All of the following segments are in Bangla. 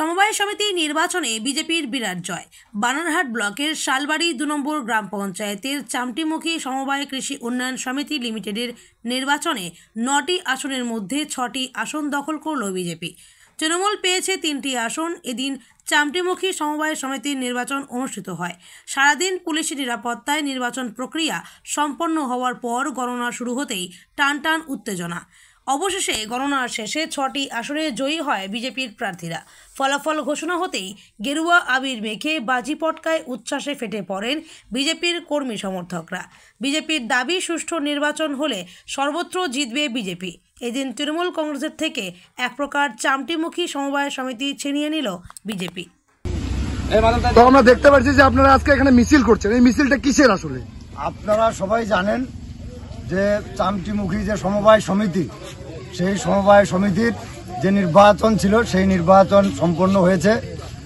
সমবায় সমিতি নির্বাচনে বিজেপির বিরাট জয়। বানারহাট ব্লকের শালবাড়ি 2 নম্বর গ্রাম পঞ্চায়েতের চামটিমুখী সমবায় কৃষি উন্নয়ন সমিতি লিমিটেডের নির্বাচনে 9টি আসনের মধ্যে 6টি আসন দখল করল বিজেপি। তৃণমূল পেয়েছে 3টি আসন। এদিন চামটিমুখী সমবায় সমিতির নির্বাচন অনুষ্ঠিত হয়। সারাদিন পুলিশি নিরাপত্তায় নির্বাচন প্রক্রিয়া সম্পন্ন হওয়ার পর গণনা শুরু হতেই টানটান উত্তেজনা। অবশেষে গণনার শেষে 6টি আসনে জয়ী হয় বিজেপির প্রার্থীরা। ফলাফল ঘোষণা হতেই গেরুয়া আবির মেখে বাজি পটকায় উচ্ছ্বাসে ফেটে পড়েন বিজেপির কর্মী সমর্থকরা। বিজেপির দাবি সুষ্ঠু নির্বাচন হলে সর্বত্র জিতবে বিজেপি। এদিন তৃণমূল কংগ্রেসের থেকে এক প্রকার চামটিমুখী সমবায় সমিতি ছিনিয়ে নিল বিজেপি। তো আমরা দেখতে পাচ্ছি যে আপনারা আজকে এখানে মিছিল করছেন, এই মিছিলটা কিসের আসলে? আপনারা সবাই জানেন যে চামটিমুখী যে সমবায় সমিতি, সেই সমবায় সমিতির যে নির্বাচন ছিল সেই নির্বাচন সম্পন্ন হয়েছে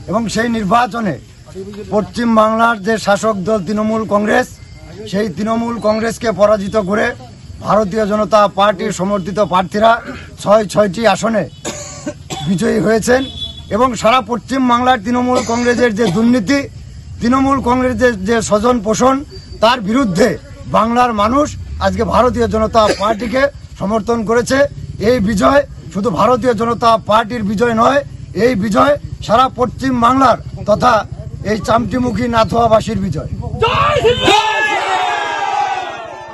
এবং সেই নির্বাচনে পশ্চিম বাংলার যে শাসক দল তৃণমূল কংগ্রেস, সেই তৃণমূল কংগ্রেসকে পরাজিত করে ভারতীয় জনতা পার্টির সমর্থিত প্রার্থীরা 6টি আসনে বিজয়ী হয়েছেন এবং সারা পশ্চিম বাংলার তৃণমূল কংগ্রেসের যে দুর্নীতি, তৃণমূল কংগ্রেসের যে স্বজন পোষণ, তার বিরুদ্ধে বাংলার মানুষ আজকে ভারতীয় জনতা পার্টিকে সমর্থন করেছে। এই বিজয় শুধু ভারতীয় জনতা পার্টির বিজয় নয়, এই বিজয় সারা পশ্চিম বাংলার তথা এই চামটিমুখী নাথুয়াবাসীর বিজয়।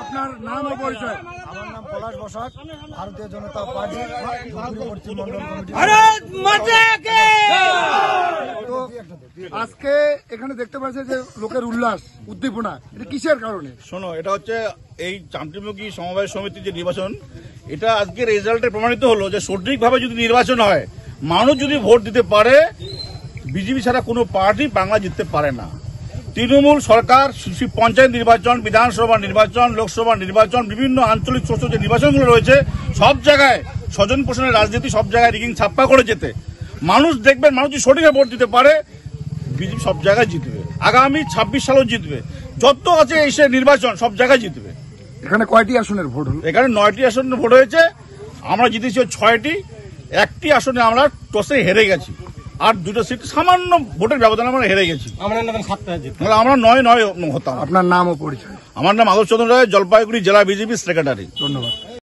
আপনার নাম ও পরিচয়? আমার নাম পলাশ বসাক, ভারতীয় জনতা পার্টি পশ্চিম মন্ডল কমিটি। আজকে এখানে দেখতে পাচ্ছি যে লোকের উল্লাস উদ্দীপনা, এটা কিসের কারণে? শোনো, এটা হচ্ছে এই চামটিমুখী সমবায় সমিতির যে নির্বাচন, এটা আজকের রেজাল্টে প্রমাণিত হলো যে সঠিকভাবে যদি নির্বাচন হয়, মানুষ যদি ভোট দিতে পারে, বিজেপি ছাড়া কোনো পার্টি বাংলা জিততে পারে না। তৃণমূল সরকার পঞ্চায়েত নির্বাচন, বিধানসভা নির্বাচন, লোকসভা নির্বাচন, বিভিন্ন আঞ্চলিক ছোট যে নির্বাচনগুলো রয়েছে, সব জায়গায় স্বজন পোষণের রাজনীতি, সব জায়গায় রিগিং ছাপ্পা করে যেতে মানুষ দেখবেন, মানুষ যদি সঠিকভাবে ভোট দিতে পারে, বিজেপি সব জায়গায় জিতবে। আগামী 26 সালেও জিতবে। যত আছে এই নির্বাচন সব জায়গায় জিতবে। এখানে কয়টি আসনের ভোট হলো? এখানে 9টি আসনে ভোট হয়েছে। আমরা জিতেছি 6টি। 1টি আসনে আমরা টসে হেরে গেছি, আর 2টো সিট সামান্য ভোটের ব্যবধানে আমরা হেরে গেছি। আমরা 9 হতাম। আপনার নাম ও পরিচয়? আমার নাম আদর্শ চন্দ্র রায়, জলপাইগুড়ি জেলা বিজেপি সেক্রেটারি। ধন্যবাদ।